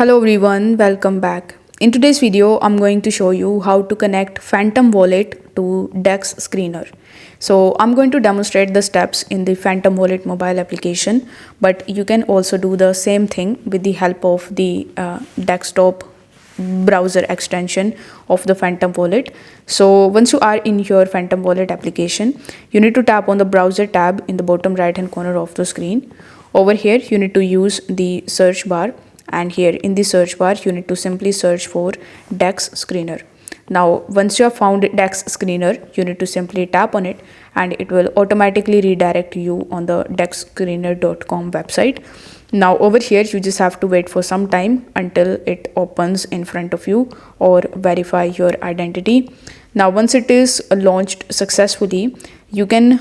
Hello everyone, welcome back. In today's video, I'm going to show you how to connect Phantom Wallet to DEX Screener. So I'm going to demonstrate the steps in the Phantom Wallet mobile application, but you can also do the same thing with the help of the desktop browser extension of the Phantom Wallet. So once you are in your Phantom Wallet application, you need to tap on the browser tab in the bottom right hand corner of the screen. Over here, you need to use the search bar, and here in the search bar you need to simply search for DEX Screener. Now once you have found DEX Screener, you need to simply tap on it and it will automatically redirect you on the dexscreener.com website. Now over here you just have to wait for some time until it opens in front of you or verify your identity. Now once it is launched successfully, you can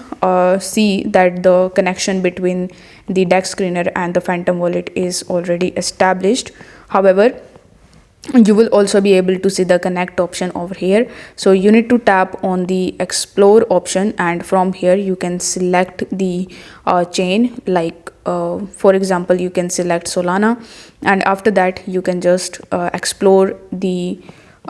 see that the connection between the DEX Screener and the Phantom Wallet is already established. However, you will also be able to see the connect option over here. So you need to tap on the explore option, and from here you can select the chain, like for example you can select Solana, and after that you can just explore the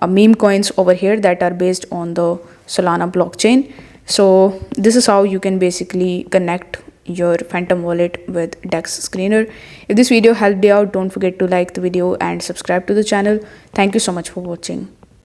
meme coins over here that are based on the Solana blockchain. So this is how you can basically connect your Phantom Wallet with DEX Screener. If this video helped you out, don't forget to like the video and subscribe to the channel. Thank you so much for watching.